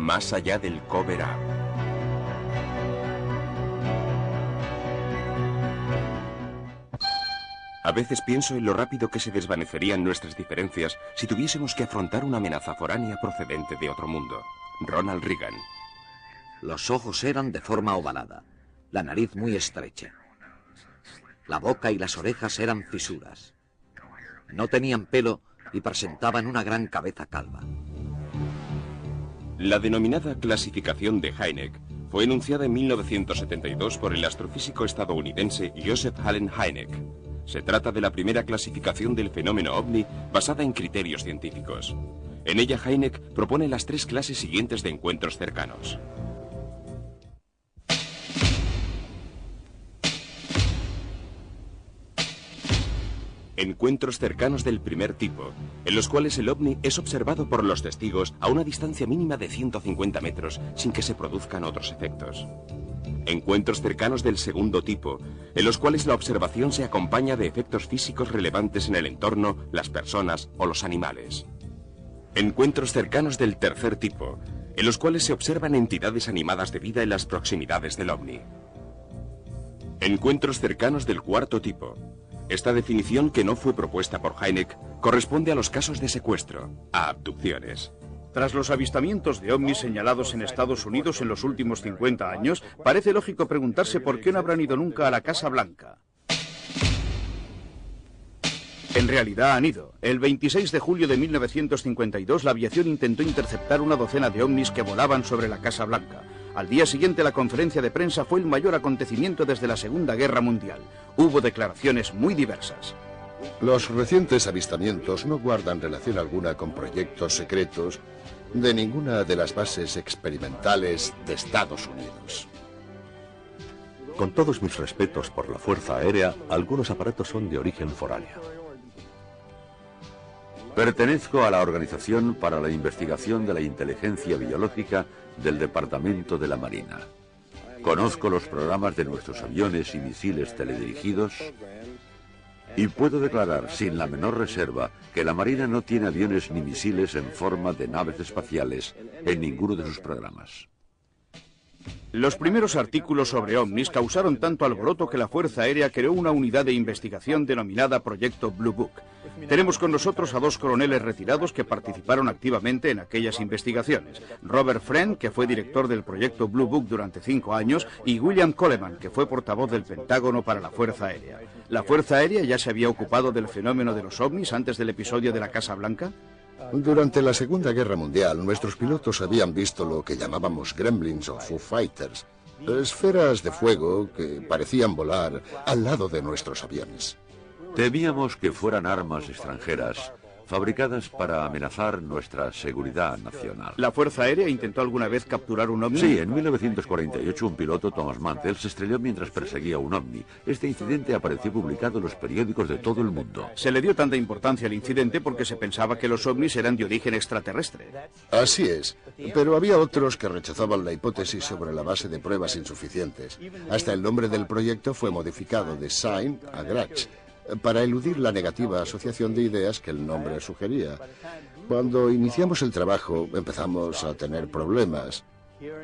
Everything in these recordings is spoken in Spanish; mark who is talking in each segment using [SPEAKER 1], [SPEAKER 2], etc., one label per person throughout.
[SPEAKER 1] Más allá del Cover Up. A veces pienso en lo rápido que se desvanecerían nuestras diferencias si tuviésemos que afrontar una amenaza foránea procedente de otro mundo. Ronald Reagan.
[SPEAKER 2] Los ojos eran de forma ovalada, la nariz muy estrecha. La boca y las orejas eran fisuras. No tenían pelo y presentaban una gran cabeza calva.
[SPEAKER 1] La denominada clasificación de Hynek fue enunciada en 1972 por el astrofísico estadounidense Joseph Allen Hynek. Se trata de la primera clasificación del fenómeno ovni basada en criterios científicos. En ella Hynek propone las 3 clases siguientes de encuentros cercanos. Encuentros cercanos del primer tipo, en los cuales el ovni es observado por los testigos a una distancia mínima de 150 metros sin que se produzcan otros efectos. Encuentros cercanos del segundo tipo, en los cuales la observación se acompaña de efectos físicos relevantes en el entorno, las personas o los animales. Encuentros cercanos del tercer tipo, en los cuales se observan entidades animadas de vida en las proximidades del ovni. Encuentros cercanos del cuarto tipo. Esta definición, que no fue propuesta por Hynek, corresponde a los casos de secuestro, a abducciones.
[SPEAKER 3] Tras los avistamientos de ovnis señalados en Estados Unidos en los últimos 50 años, parece lógico preguntarse por qué no habrán ido nunca a la Casa Blanca. En realidad han ido. El 26 de julio de 1952 la aviación intentó interceptar una docena de ovnis que volaban sobre la Casa Blanca. Al día siguiente la conferencia de prensa fue el mayor acontecimiento desde la Segunda Guerra Mundial. Hubo declaraciones muy diversas.
[SPEAKER 4] Los recientes avistamientos no guardan relación alguna con proyectos secretos de ninguna de las bases experimentales de Estados Unidos.
[SPEAKER 5] Con todos mis respetos por la Fuerza Aérea, algunos aparatos son de origen foráneo.
[SPEAKER 6] Pertenezco a la Organización para la Investigación de la Inteligencia Biológica del Departamento de la Marina. Conozco los programas de nuestros aviones y misiles teledirigidos y puedo declarar sin la menor reserva que la Marina no tiene aviones ni misiles en forma de naves espaciales en ninguno de sus programas.
[SPEAKER 3] Los primeros artículos sobre ovnis causaron tanto alboroto que la Fuerza Aérea creó una unidad de investigación denominada Proyecto Blue Book. Tenemos con nosotros a 2 coroneles retirados que participaron activamente en aquellas investigaciones. Robert Friend, que fue director del Proyecto Blue Book durante 5 años, y William Coleman, que fue portavoz del Pentágono para la Fuerza Aérea. ¿La Fuerza Aérea ya se había ocupado del fenómeno de los ovnis antes del episodio de la Casa Blanca?
[SPEAKER 4] Durante la Segunda Guerra Mundial, nuestros pilotos habían visto lo que llamábamos gremlins o Foo Fighters, esferas de fuego que parecían volar al lado de nuestros aviones.
[SPEAKER 6] Temíamos que fueran armas extranjeras fabricadas para amenazar nuestra seguridad nacional.
[SPEAKER 3] ¿La Fuerza Aérea intentó alguna vez capturar un ovni?
[SPEAKER 6] Sí, en 1948 un piloto, Thomas Mantell, se estrelló mientras perseguía un ovni. Este incidente apareció publicado en los periódicos de todo el mundo.
[SPEAKER 3] Se le dio tanta importancia al incidente porque se pensaba que los ovnis eran de origen extraterrestre.
[SPEAKER 4] Así es, pero había otros que rechazaban la hipótesis sobre la base de pruebas insuficientes. Hasta el nombre del proyecto fue modificado de Sign a Grach, para eludir la negativa asociación de ideas que el nombre sugería. Cuando iniciamos el trabajo, empezamos a tener problemas.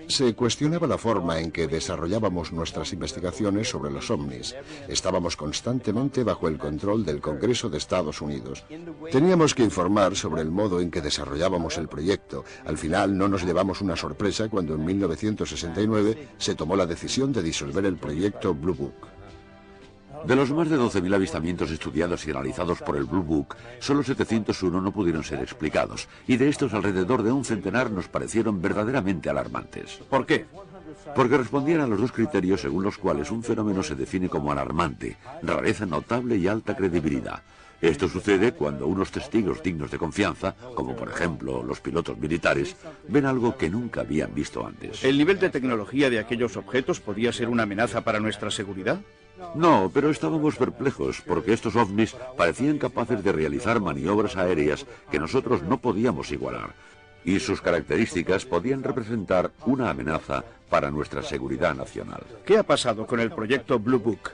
[SPEAKER 4] Se cuestionaba la forma en que desarrollábamos nuestras investigaciones sobre los ovnis. Estábamos constantemente bajo el control del Congreso de Estados Unidos. Teníamos que informar sobre el modo en que desarrollábamos el proyecto. Al final no nos llevamos una sorpresa cuando en 1969 se tomó la decisión de disolver el proyecto Blue Book.
[SPEAKER 6] De los más de 12.000 avistamientos estudiados y analizados por el Blue Book, solo 701 no pudieron ser explicados, y de estos alrededor de un centenar nos parecieron verdaderamente alarmantes.
[SPEAKER 3] ¿Por qué?
[SPEAKER 6] Porque respondían a los 2 criterios según los cuales un fenómeno se define como alarmante: rareza notable y alta credibilidad. Esto sucede cuando unos testigos dignos de confianza, como por ejemplo los pilotos militares, ven algo que nunca habían visto antes.
[SPEAKER 3] ¿El nivel de tecnología de aquellos objetos podía ser una amenaza para nuestra seguridad?
[SPEAKER 6] No, pero estábamos perplejos porque estos ovnis parecían capaces de realizar maniobras aéreas que nosotros no podíamos igualar, y sus características podían representar una amenaza para nuestra seguridad nacional.
[SPEAKER 3] ¿Qué ha pasado con el proyecto Blue Book?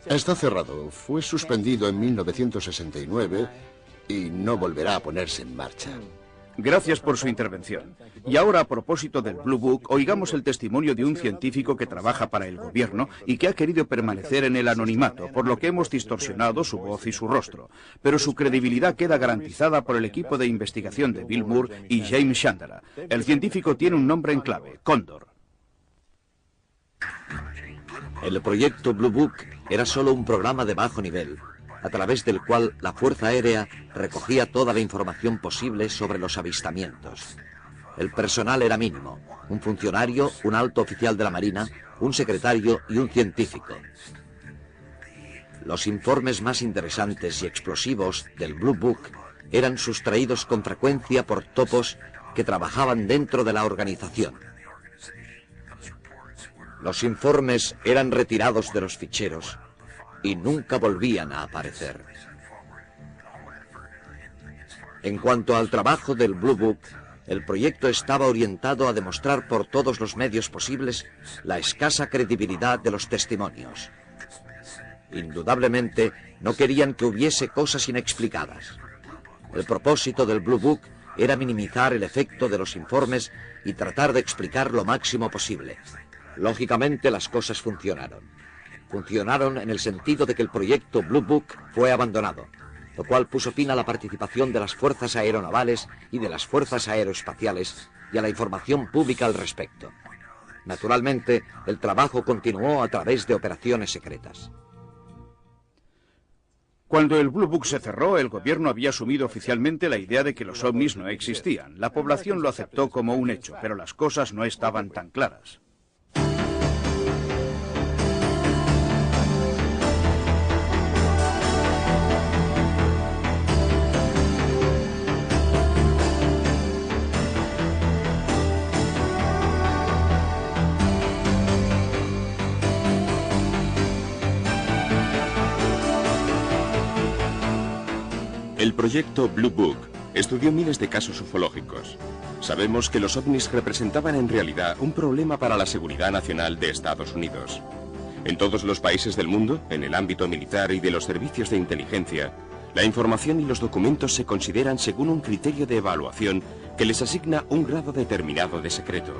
[SPEAKER 4] Está cerrado. Fue suspendido en 1969 y no volverá a ponerse en marcha.
[SPEAKER 3] Gracias por su intervención. Y ahora, a propósito del Blue Book, oigamos el testimonio de un científico que trabaja para el gobierno y que ha querido permanecer en el anonimato, por lo que hemos distorsionado su voz y su rostro. Pero su credibilidad queda garantizada por el equipo de investigación de Bill Moore y James Chandler. El científico tiene un nombre en clave, Cóndor.
[SPEAKER 2] El proyecto Blue Book era solo un programa de bajo nivel, a través del cual la Fuerza Aérea recogía toda la información posible sobre los avistamientos. El personal era mínimo: un funcionario, un alto oficial de la Marina, un secretario y un científico. Los informes más interesantes y explosivos del Blue Book eran sustraídos con frecuencia por topos que trabajaban dentro de la organización. Los informes eran retirados de los ficheros y nunca volvían a aparecer. En cuanto al trabajo del Blue Book, el proyecto estaba orientado a demostrar por todos los medios posibles la escasa credibilidad de los testimonios. Indudablemente, no querían que hubiese cosas inexplicadas. El propósito del Blue Book era minimizar el efecto de los informes y tratar de explicar lo máximo posible. Lógicamente, las cosas funcionaron. Funcionaron en el sentido de que el proyecto Blue Book fue abandonado, lo cual puso fin a la participación de las fuerzas aeronavales y de las fuerzas aeroespaciales y a la información pública al respecto. Naturalmente, el trabajo continuó a través de operaciones secretas.
[SPEAKER 3] Cuando el Blue Book se cerró, el gobierno había asumido oficialmente la idea de que los ovnis no existían. La población lo aceptó como un hecho, pero las cosas no estaban tan claras.
[SPEAKER 1] El proyecto Blue Book estudió miles de casos ufológicos. Sabemos que los ovnis representaban en realidad un problema para la seguridad nacional de Estados Unidos. En todos los países del mundo, en el ámbito militar y de los servicios de inteligencia, la información y los documentos se consideran según un criterio de evaluación que les asigna un grado determinado de secreto.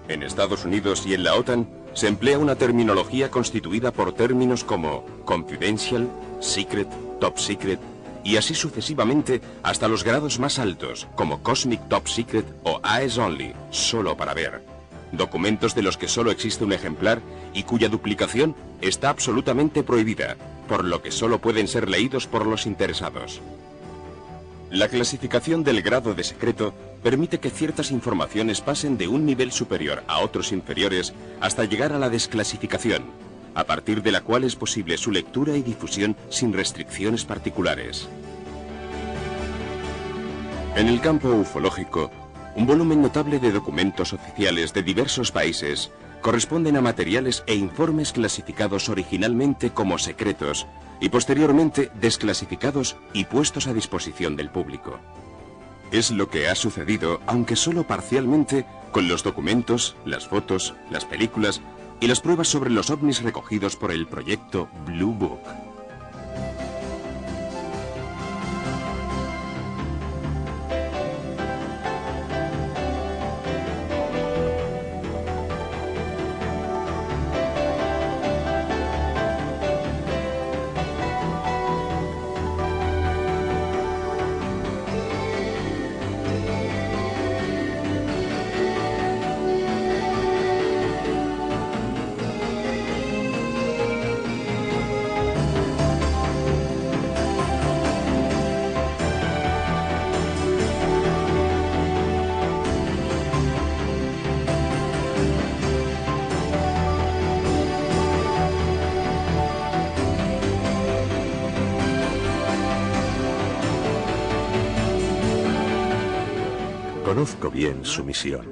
[SPEAKER 1] En Estados Unidos y en la OTAN se emplea una terminología constituida por términos como confidential, secret, top secret, y así sucesivamente hasta los grados más altos, como Cosmic Top Secret o Eyes Only, solo para ver. Documentos de los que solo existe un ejemplar y cuya duplicación está absolutamente prohibida, por lo que solo pueden ser leídos por los interesados. La clasificación del grado de secreto permite que ciertas informaciones pasen de un nivel superior a otros inferiores hasta llegar a la desclasificación, a partir de la cual es posible su lectura y difusión sin restricciones particulares. En el campo ufológico, un volumen notable de documentos oficiales de diversos países corresponden a materiales e informes clasificados originalmente como secretos y posteriormente desclasificados y puestos a disposición del público. Es lo que ha sucedido, aunque solo parcialmente, con los documentos, las fotos, las películas y las pruebas sobre los ovnis recogidos por el proyecto Blue Book.
[SPEAKER 5] Conozco bien su misión.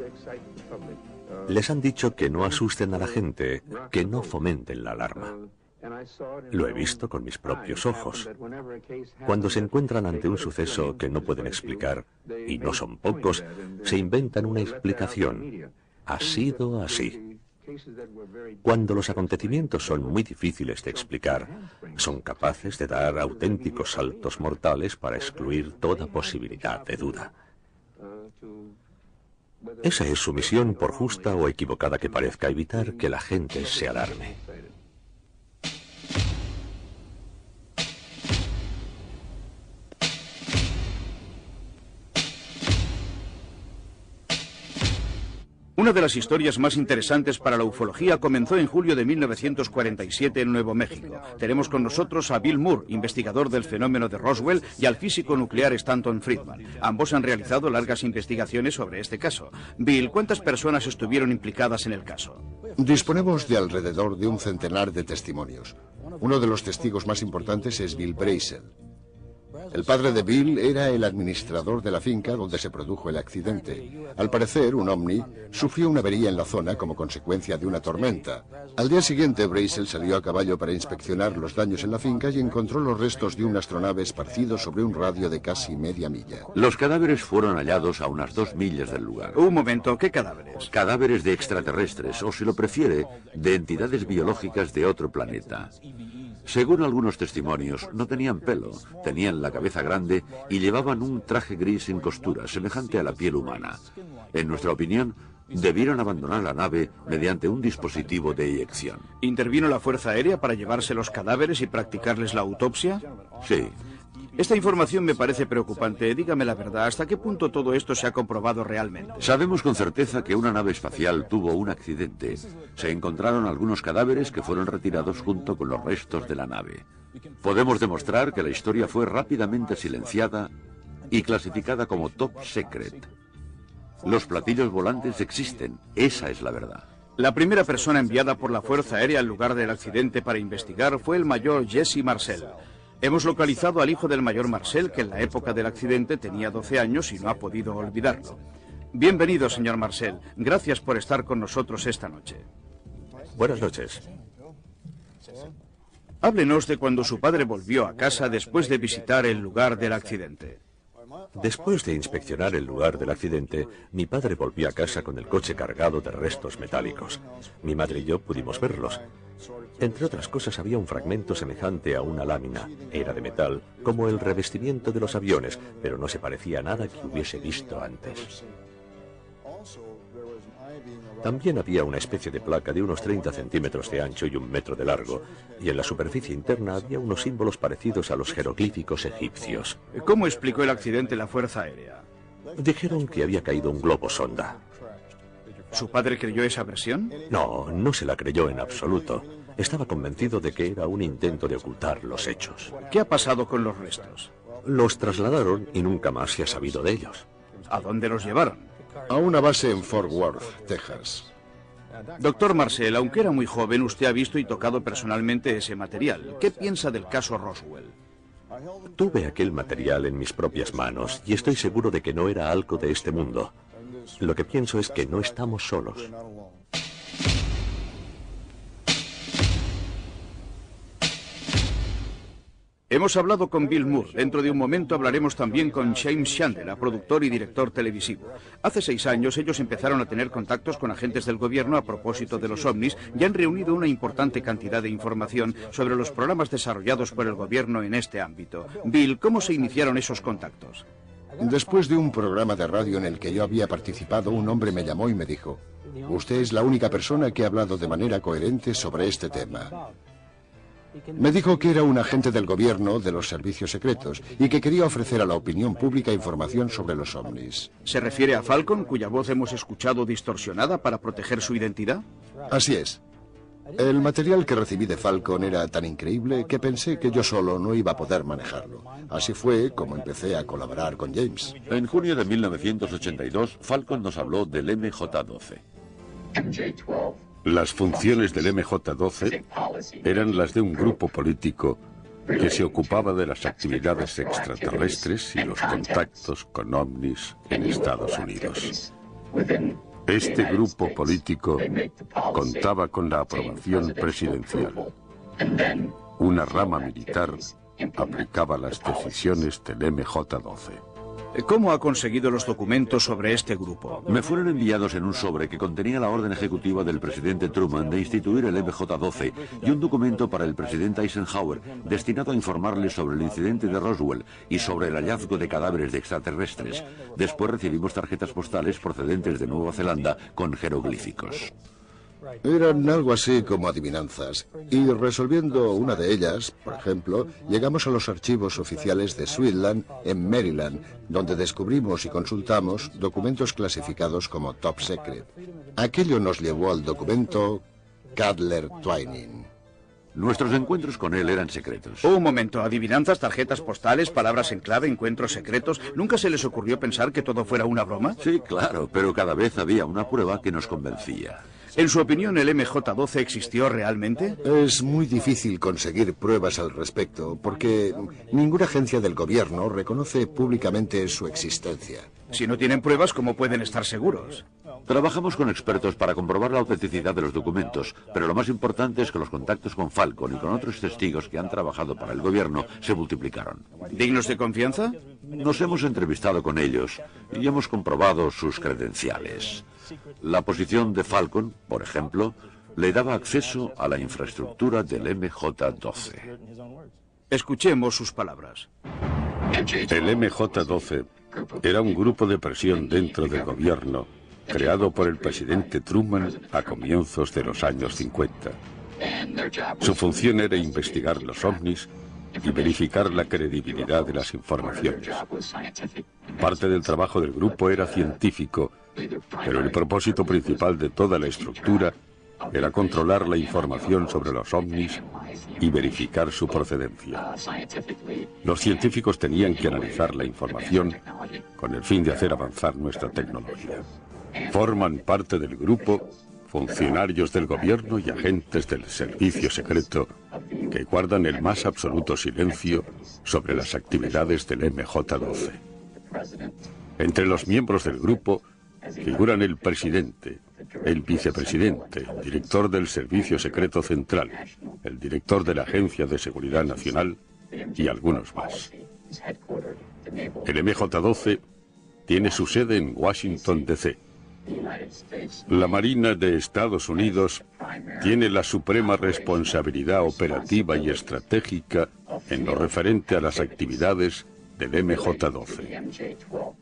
[SPEAKER 5] Les han dicho que no asusten a la gente, que no fomenten la alarma. Lo he visto con mis propios ojos. Cuando se encuentran ante un suceso que no pueden explicar, y no son pocos, se inventan una explicación. Ha sido así. Cuando los acontecimientos son muy difíciles de explicar, son capaces de dar auténticos saltos mortales para excluir toda posibilidad de duda. Esa es su misión, por justa o equivocada que parezca, evitar que la gente se alarme.
[SPEAKER 3] Una de las historias más interesantes para la ufología comenzó en julio de 1947 en Nuevo México. Tenemos con nosotros a Bill Moore, investigador del fenómeno de Roswell, y al físico nuclear Stanton Friedman. Ambos han realizado largas investigaciones sobre este caso. Bill, ¿cuántas personas estuvieron implicadas en el caso?
[SPEAKER 4] Disponemos de alrededor de un centenar de testimonios. Uno de los testigos más importantes es Bill Brazel. El padre de Bill era el administrador de la finca donde se produjo el accidente. Al parecer, un ovni sufrió una avería en la zona como consecuencia de una tormenta. Al día siguiente, Brazel salió a caballo para inspeccionar los daños en la finca y encontró los restos de una astronave esparcidos sobre un radio de casi media milla.
[SPEAKER 6] Los cadáveres fueron hallados a unas 2 millas del lugar.
[SPEAKER 3] Un momento, ¿qué cadáveres?
[SPEAKER 6] Cadáveres de extraterrestres, o si lo prefiere, de entidades biológicas de otro planeta. Según algunos testimonios, no tenían pelo, tenían la cabeza grande y llevaban un traje gris sin costura, semejante a la piel humana. En nuestra opinión, debieron abandonar la nave mediante un dispositivo de eyección.
[SPEAKER 3] ¿Intervino la Fuerza Aérea para llevarse los cadáveres y practicarles la autopsia?
[SPEAKER 6] Sí.
[SPEAKER 3] Esta información me parece preocupante. Dígame la verdad, ¿hasta qué punto todo esto se ha comprobado realmente?
[SPEAKER 6] Sabemos con certeza que una nave espacial tuvo un accidente. Se encontraron algunos cadáveres que fueron retirados junto con los restos de la nave. Podemos demostrar que la historia fue rápidamente silenciada y clasificada como top secret. Los platillos volantes existen, esa es la verdad.
[SPEAKER 3] La primera persona enviada por la Fuerza Aérea al lugar del accidente para investigar fue el mayor Jesse Marcel. Hemos localizado al hijo del mayor Marcel, que en la época del accidente tenía 12 años y no ha podido olvidarlo. Bienvenido, señor Marcel. Gracias por estar con nosotros esta noche.
[SPEAKER 5] Buenas noches.
[SPEAKER 3] Háblenos de cuando su padre volvió a casa después de visitar el lugar del accidente.
[SPEAKER 5] Después de inspeccionar el lugar del accidente, mi padre volvió a casa con el coche cargado de restos metálicos. Mi madre y yo pudimos verlos. Entre otras cosas, había un fragmento semejante a una lámina. Era de metal, como el revestimiento de los aviones, pero no se parecía a nada que hubiese visto antes. También había una especie de placa de unos 30 centímetros de ancho y 1 metro de largo, y en la superficie interna había unos símbolos parecidos a los jeroglíficos egipcios.
[SPEAKER 3] ¿Cómo explicó el accidente la Fuerza Aérea?
[SPEAKER 5] Dijeron que había caído un globo sonda.
[SPEAKER 3] ¿Su padre creyó esa versión?
[SPEAKER 5] No, no se la creyó en absoluto. Estaba convencido de que era un intento de ocultar los hechos.
[SPEAKER 3] ¿Qué ha pasado con los restos?
[SPEAKER 5] Los trasladaron y nunca más se ha sabido de ellos.
[SPEAKER 3] ¿A dónde los llevaron?
[SPEAKER 4] A una base en Fort Worth, Texas.
[SPEAKER 3] Doctor Marcel, aunque era muy joven, usted ha visto y tocado personalmente ese material. ¿Qué piensa del caso Roswell?
[SPEAKER 5] Tuve aquel material en mis propias manos y estoy seguro de que no era algo de este mundo. Lo que pienso es que no estamos solos.
[SPEAKER 3] Hemos hablado con Bill Moore. Dentro de un momento hablaremos también con James Chandler, productor y director televisivo. Hace 6 años ellos empezaron a tener contactos con agentes del gobierno a propósito de los ovnis y han reunido una importante cantidad de información sobre los programas desarrollados por el gobierno en este ámbito. Bill, ¿cómo se iniciaron esos contactos?
[SPEAKER 4] Después de un programa de radio en el que yo había participado, un hombre me llamó y me dijo: "Usted es la única persona que ha hablado de manera coherente sobre este tema". Me dijo que era un agente del gobierno de los servicios secretos y que quería ofrecer a la opinión pública información sobre los ovnis.
[SPEAKER 3] ¿Se refiere a Falcon, cuya voz hemos escuchado distorsionada para proteger su identidad?
[SPEAKER 4] Así es. El material que recibí de Falcon era tan increíble que pensé que yo solo no iba a poder manejarlo. Así fue como empecé a colaborar con James.
[SPEAKER 6] En junio de 1982, Falcon nos habló del MJ-12.
[SPEAKER 7] Las funciones del MJ-12 eran las de un grupo político que se ocupaba de las actividades extraterrestres y los contactos con ovnis en Estados Unidos. Este grupo político contaba con la aprobación presidencial. Una rama militar aplicaba las decisiones del MJ-12.
[SPEAKER 3] ¿Cómo ha conseguido los documentos sobre este grupo?
[SPEAKER 6] Me fueron enviados en un sobre que contenía la orden ejecutiva del presidente Truman de instituir el MJ-12 y un documento para el presidente Eisenhower destinado a informarle sobre el incidente de Roswell y sobre el hallazgo de cadáveres de extraterrestres. Después recibimos tarjetas postales procedentes de Nueva Zelanda con jeroglíficos.
[SPEAKER 4] Eran algo así como adivinanzas, y resolviendo una de ellas, por ejemplo, llegamos a los archivos oficiales de Sweetland, en Maryland, donde descubrimos y consultamos documentos clasificados como Top Secret. Aquello nos llevó al documento Cutler-Twining.
[SPEAKER 6] Nuestros encuentros con él eran secretos.
[SPEAKER 3] Un momento, adivinanzas, tarjetas postales, palabras en clave, encuentros secretos. ¿Nunca se les ocurrió pensar que todo fuera una broma?
[SPEAKER 6] Sí, claro, pero cada vez había una prueba que nos convencía.
[SPEAKER 3] En su opinión, ¿el MJ-12 existió realmente?
[SPEAKER 4] Es muy difícil conseguir pruebas al respecto, porque ninguna agencia del gobierno reconoce públicamente su existencia.
[SPEAKER 3] Si no tienen pruebas, ¿cómo pueden estar seguros?
[SPEAKER 6] Trabajamos con expertos para comprobar la autenticidad de los documentos, pero lo más importante es que los contactos con Falcon y con otros testigos que han trabajado para el gobierno se multiplicaron.
[SPEAKER 3] ¿Dignos de confianza?
[SPEAKER 6] Nos hemos entrevistado con ellos y hemos comprobado sus credenciales. La posición de Falcon, por ejemplo, le daba acceso a la infraestructura del MJ-12.
[SPEAKER 3] Escuchemos sus palabras.
[SPEAKER 7] El MJ-12 era un grupo de presión dentro del gobierno creado por el presidente Truman a comienzos de los años 50. Su función era investigar los ovnis y verificar la credibilidad de las informaciones. Parte del trabajo del grupo era científico, pero el propósito principal de toda la estructura era controlar la información sobre los ovnis y verificar su procedencia. Los científicos tenían que analizar la información con el fin de hacer avanzar nuestra tecnología. Forman parte del grupo funcionarios del gobierno y agentes del servicio secreto que guardan el más absoluto silencio sobre las actividades del MJ-12. Entre los miembros del grupo figuran el presidente, el vicepresidente, el director del Servicio Secreto Central, el director de la Agencia de Seguridad Nacional y algunos más. El MJ-12 tiene su sede en Washington, D.C. La Marina de Estados Unidos tiene la suprema responsabilidad operativa y estratégica en lo referente a las actividades del MJ-12.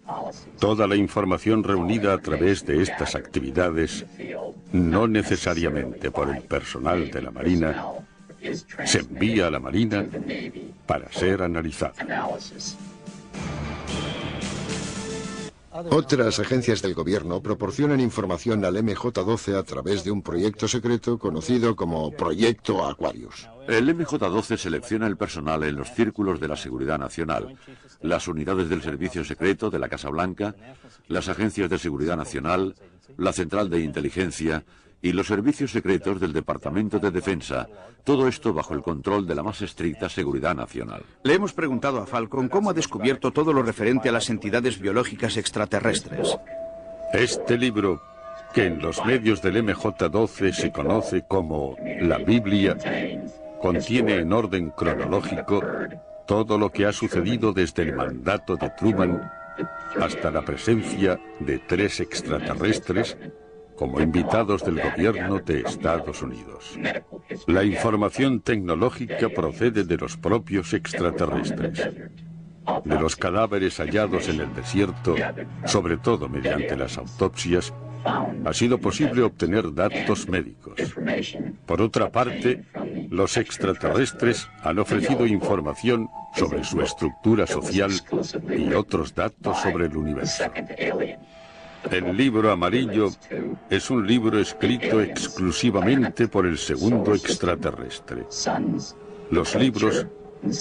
[SPEAKER 7] Toda la información reunida a través de estas actividades, no necesariamente por el personal de la Marina, se envía a la Marina para ser analizada.
[SPEAKER 4] Otras agencias del gobierno proporcionan información al MJ-12 a través de un proyecto secreto conocido como Proyecto Aquarius.
[SPEAKER 6] El MJ-12 selecciona el personal en los círculos de la seguridad nacional, las unidades del servicio secreto de la Casa Blanca, las agencias de seguridad nacional, la central de inteligencia y los servicios secretos del Departamento de Defensa, todo esto bajo el control de la más estricta seguridad nacional.
[SPEAKER 3] Le hemos preguntado a Falcon cómo ha descubierto todo lo referente a las entidades biológicas extraterrestres.
[SPEAKER 7] Este libro, que en los medios del MJ-12 se conoce como la Biblia, contiene en orden cronológico todo lo que ha sucedido desde el mandato de Truman hasta la presencia de 3 extraterrestres como invitados del gobierno de Estados Unidos. La información tecnológica procede de los propios extraterrestres, de los cadáveres hallados en el desierto, sobre todo mediante las autopsias. Ha sido posible obtener datos médicos. Por otra parte, los extraterrestres han ofrecido información sobre su estructura social y otros datos sobre el universo. El libro amarillo es un libro escrito exclusivamente por el segundo extraterrestre. Los libros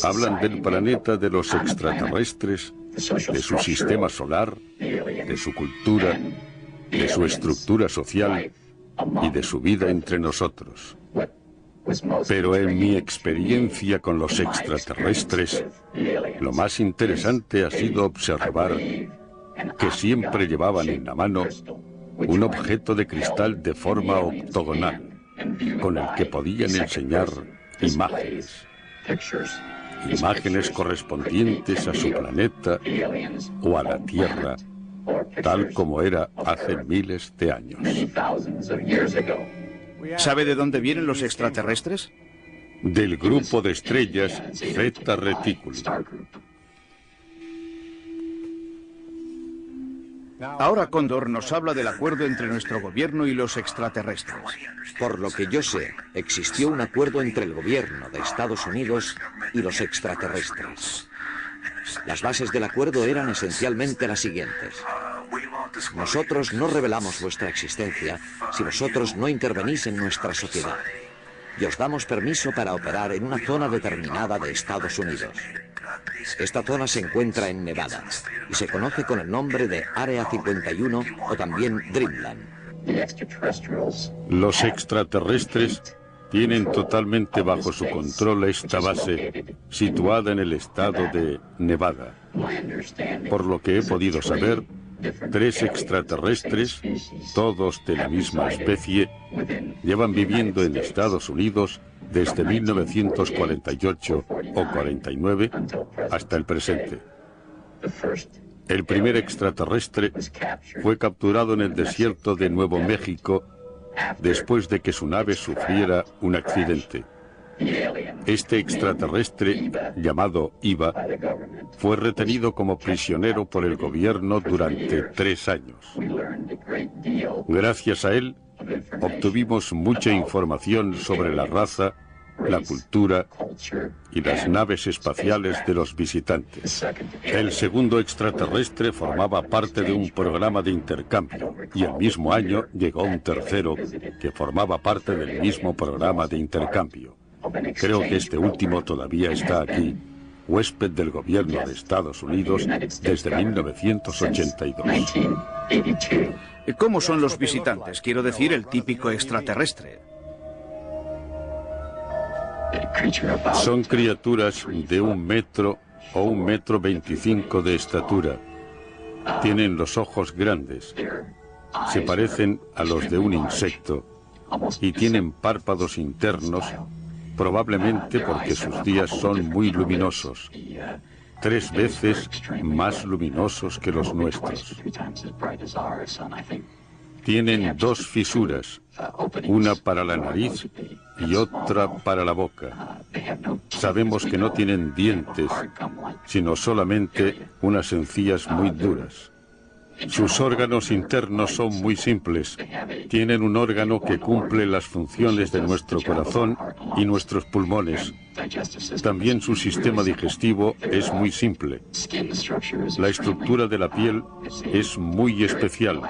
[SPEAKER 7] hablan del planeta de los extraterrestres, de su sistema solar, de su cultura, de su estructura social y de su vida entre nosotros. Pero en mi experiencia con los extraterrestres, lo más interesante ha sido observar que siempre llevaban en la mano un objeto de cristal de forma octogonal, con el que podían enseñar imágenes. imágenes correspondientes a su planeta o a la Tierra, tal como era hace miles de años.
[SPEAKER 3] ¿Sabe de dónde vienen los extraterrestres?
[SPEAKER 7] Del grupo de estrellas Zeta Reticuli.
[SPEAKER 3] Ahora Cóndor nos habla del acuerdo entre nuestro gobierno y los extraterrestres.
[SPEAKER 2] Por lo que yo sé, existió un acuerdo entre el gobierno de Estados Unidos y los extraterrestres. Las bases del acuerdo eran esencialmente las siguientes. Nosotros no revelamos vuestra existencia si vosotros no intervenís en nuestra sociedad. Y os damos permiso para operar en una zona determinada de Estados Unidos. Esta zona se encuentra en Nevada y se conoce con el nombre de Área 51 o también Dreamland.
[SPEAKER 7] Los extraterrestres tienen totalmente bajo su control esta base situada en el estado de Nevada. Por lo que he podido saber, 3 extraterrestres, todos de la misma especie, llevan viviendo en Estados Unidos desde 1948 o 49 hasta el presente. El primer extraterrestre fue capturado en el desierto de Nuevo México después de que su nave sufriera un accidente. Este extraterrestre, llamado Iva, fue retenido como prisionero por el gobierno durante 3 años. Gracias a él, obtuvimos mucha información sobre la raza, la cultura y las naves espaciales de los visitantes. El segundo extraterrestre formaba parte de un programa de intercambio y el mismo año llegó un tercero que formaba parte del mismo programa de intercambio. Creo que este último todavía está aquí, huésped del gobierno de Estados Unidos desde 1982.
[SPEAKER 3] ¿Cómo son los visitantes? Quiero decir, el típico extraterrestre.
[SPEAKER 7] Son criaturas de 1 metro o 1,25 m de estatura. Tienen los ojos grandes. Se parecen a los de un insecto y tienen párpados internos, probablemente porque sus días son muy luminosos, 3 veces más luminosos que los nuestros. Tienen 2 fisuras, una para la nariz y otra para la boca. Sabemos que no tienen dientes, sino solamente unas encías muy duras. Sus órganos internos son muy simples. Tienen un órgano que cumple las funciones de nuestro corazón y nuestros pulmones. También su sistema digestivo es muy simple. La estructura de la piel es muy especial.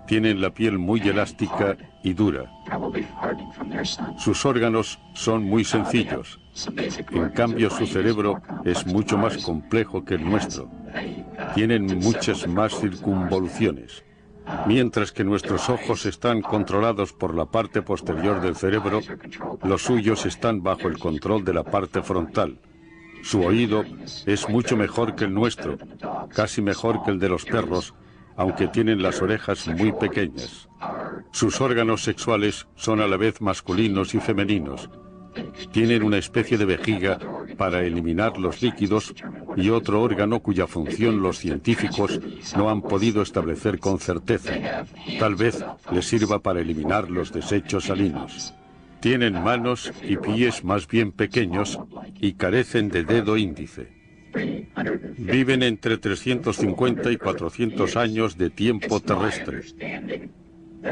[SPEAKER 7] Tienen la piel muy elástica y dura. Sus órganos son muy sencillos. En cambio, su cerebro es mucho más complejo que el nuestro. Tienen muchas más circunvoluciones. Mientras que nuestros ojos están controlados por la parte posterior del cerebro, los suyos están bajo el control de la parte frontal. Su oído es mucho mejor que el nuestro, casi mejor que el de los perros, aunque tienen las orejas muy pequeñas. Sus órganos sexuales son a la vez masculinos y femeninos. Tienen una especie de vejiga para eliminar los líquidos y otro órgano cuya función los científicos no han podido establecer con certeza. Tal vez les sirva para eliminar los desechos salinos. Tienen manos y pies más bien pequeños y carecen de dedo índice. Viven entre 350 y 400 años de tiempo terrestre.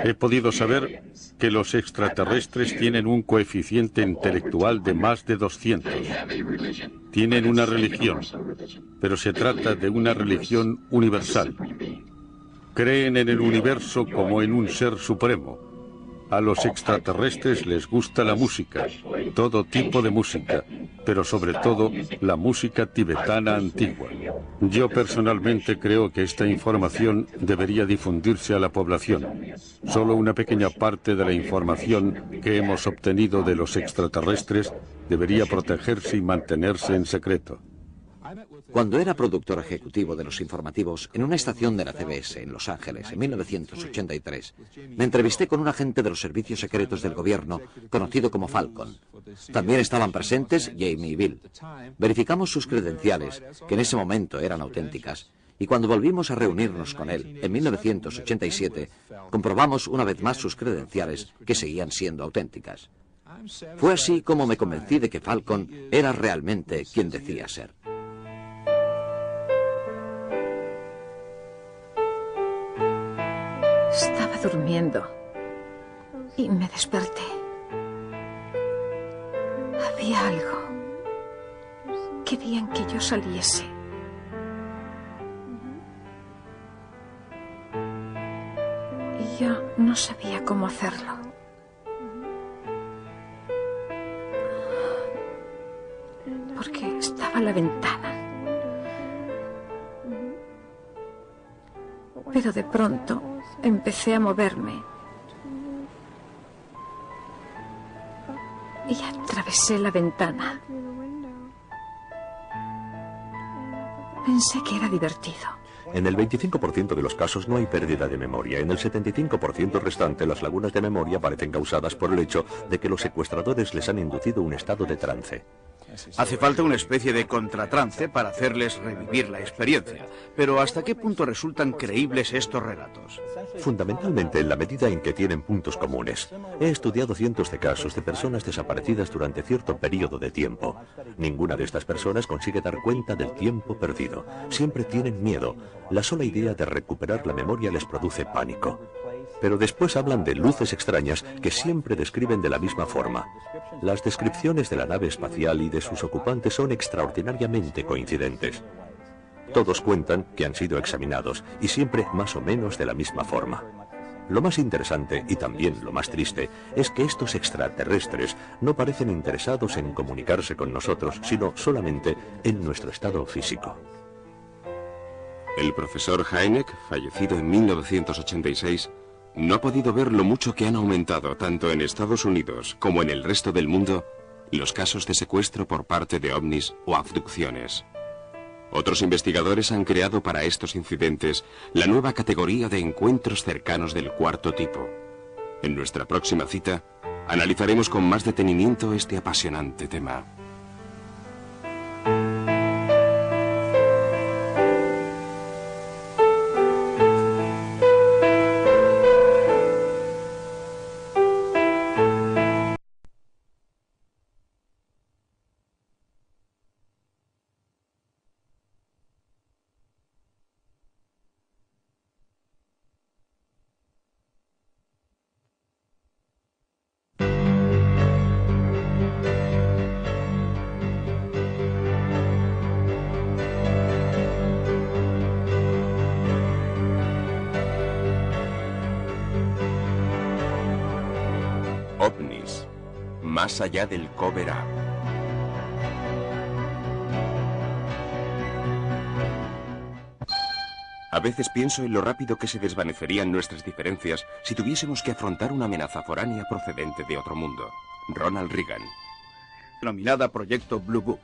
[SPEAKER 7] He podido saber que los extraterrestres tienen un coeficiente intelectual de más de 200. Tienen una religión, pero se trata de una religión universal. Creen en el universo como en un ser supremo. A los extraterrestres les gusta la música, todo tipo de música, pero sobre todo la música tibetana antigua. Yo personalmente creo que esta información debería difundirse a la población. Solo una pequeña parte de la información que hemos obtenido de los extraterrestres debería protegerse y mantenerse en secreto.
[SPEAKER 2] Cuando era productor ejecutivo de los informativos en una estación de la CBS en Los Ángeles en 1983, me entrevisté con un agente de los servicios secretos del gobierno conocido como Falcon. También estaban presentes Jamie y Bill. Verificamos sus credenciales, que en ese momento eran auténticas, y cuando volvimos a reunirnos con él en 1987, comprobamos una vez más sus credenciales, que seguían siendo auténticas. Fue así como me convencí de que Falcon era realmente quien decía ser.
[SPEAKER 8] Estaba durmiendo y me desperté. Había algo. Querían que yo saliese. Y yo no sabía cómo hacerlo. Porque estaba en la ventana. Pero de pronto empecé a moverme y atravesé la ventana. Pensé que era divertido.
[SPEAKER 5] En el 25% de los casos no hay pérdida de memoria. En el 75% restante, las lagunas de memoria parecen causadas por el hecho de que los secuestradores les han inducido un estado de trance.
[SPEAKER 3] Hace falta una especie de contratrance para hacerles revivir la experiencia. Pero ¿hasta qué punto resultan creíbles estos relatos?
[SPEAKER 5] Fundamentalmente en la medida en que tienen puntos comunes. He estudiado cientos de casos de personas desaparecidas durante cierto periodo de tiempo. Ninguna de estas personas consigue dar cuenta del tiempo perdido. Siempre tienen miedo. La sola idea de recuperar la memoria les produce pánico. Pero después hablan de luces extrañas que siempre describen de la misma forma. Las descripciones de la nave espacial y de sus ocupantes son extraordinariamente coincidentes. Todos cuentan que han sido examinados y siempre más o menos de la misma forma. Lo más interesante y también lo más triste es que estos extraterrestres no parecen interesados en comunicarse con nosotros, sino solamente en nuestro estado físico.
[SPEAKER 1] El profesor Hynek, fallecido en 1986, no ha podido ver lo mucho que han aumentado, tanto en Estados Unidos como en el resto del mundo, los casos de secuestro por parte de ovnis o abducciones. Otros investigadores han creado para estos incidentes la nueva categoría de encuentros cercanos del cuarto tipo. En nuestra próxima cita, analizaremos con más detenimiento este apasionante tema. OVNIs, más allá del cover-up. A veces pienso en lo rápido que se desvanecerían nuestras diferencias si tuviésemos que afrontar una amenaza foránea procedente de otro mundo. Ronald Reagan.
[SPEAKER 3] Denominada Proyecto Blue Book.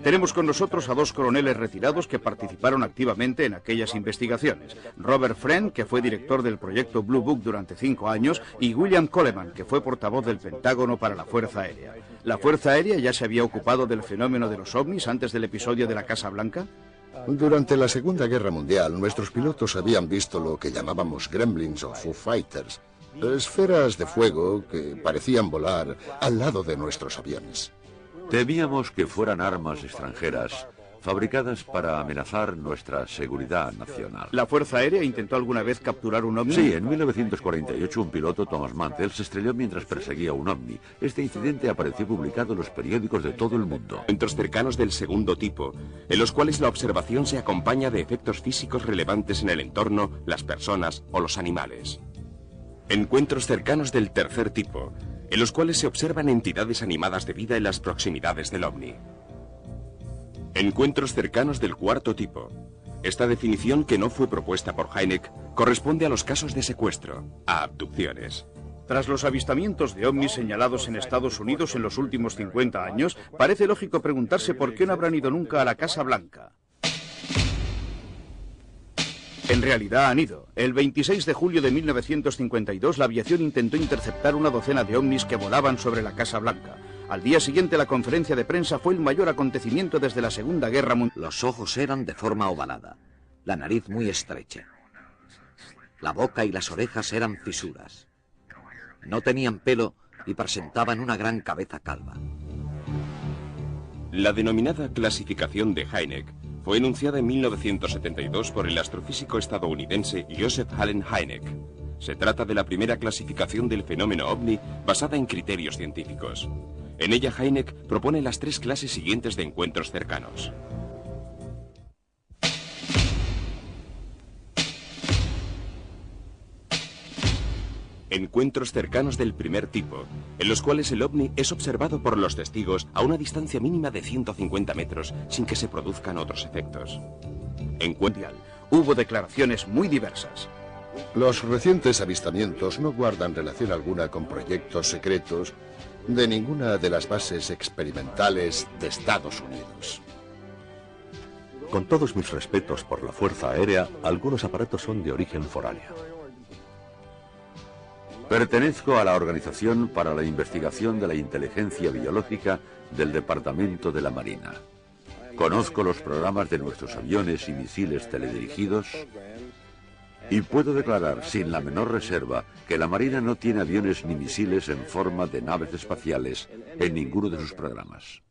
[SPEAKER 3] Tenemos con nosotros a dos coroneles retirados que participaron activamente en aquellas investigaciones. Robert Friend, que fue director del Proyecto Blue Book durante 5 años, y William Coleman, que fue portavoz del Pentágono para la Fuerza Aérea. ¿La Fuerza Aérea ya se había ocupado del fenómeno de los ovnis antes del episodio de la Casa Blanca?
[SPEAKER 4] Durante la Segunda Guerra Mundial, nuestros pilotos habían visto lo que llamábamos gremlins o Foo Fighters, esferas de fuego que parecían volar al lado de nuestros aviones.
[SPEAKER 6] Temíamos que fueran armas extranjeras fabricadas para amenazar nuestra seguridad nacional.
[SPEAKER 3] ¿La Fuerza Aérea intentó alguna vez capturar un ovni?
[SPEAKER 6] Sí, en 1948 un piloto, Thomas Mantell, se estrelló mientras perseguía un ovni. Este incidente apareció publicado en los periódicos de todo el mundo.
[SPEAKER 1] Encuentros cercanos del segundo tipo, en los cuales la observación se acompaña de efectos físicos relevantes en el entorno, las personas o los animales. Encuentros cercanos del tercer tipo, en los cuales se observan entidades animadas de vida en las proximidades del ovni. Encuentros cercanos del cuarto tipo. Esta definición, que no fue propuesta por Hynek, corresponde a los casos de secuestro, a abducciones.
[SPEAKER 3] Tras los avistamientos de ovnis señalados en Estados Unidos en los últimos 50 años, parece lógico preguntarse por qué no habrán ido nunca a la Casa Blanca. En realidad han ido. El 26 de julio de 1952 la aviación intentó interceptar una docena de ovnis que volaban sobre la Casa Blanca. Al día siguiente la conferencia de prensa fue el mayor acontecimiento desde la Segunda Guerra Mundial.
[SPEAKER 2] Los ojos eran de forma ovalada, la nariz muy estrecha. La boca y las orejas eran fisuras. No tenían pelo y presentaban una gran cabeza calva.
[SPEAKER 1] La denominada clasificación de Hynek fue enunciada en 1972 por el astrofísico estadounidense Joseph Allen Hynek. Se trata de la primera clasificación del fenómeno ovni basada en criterios científicos. En ella Hynek propone las 3 clases siguientes de encuentros cercanos. Encuentros cercanos del primer tipo, en los cuales el ovni es observado por los testigos a una distancia mínima de 150 metros sin que se produzcan otros efectos.
[SPEAKER 3] Hubo declaraciones muy diversas.
[SPEAKER 4] Los recientes avistamientos no guardan relación alguna con proyectos secretos de ninguna de las bases experimentales de Estados Unidos.
[SPEAKER 5] Con todos mis respetos por la Fuerza Aérea, algunos aparatos son de origen foráneo.
[SPEAKER 6] Pertenezco a la Organización para la Investigación de la Inteligencia Biológica del Departamento de la Marina. Conozco los programas de nuestros aviones y misiles teledirigidos y puedo declarar sin la menor reserva que la Marina no tiene aviones ni misiles en forma de naves espaciales en ninguno de sus programas.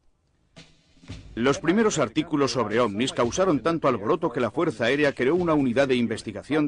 [SPEAKER 3] Los primeros artículos sobre ovnis causaron tanto alboroto que la Fuerza Aérea creó una unidad de investigación de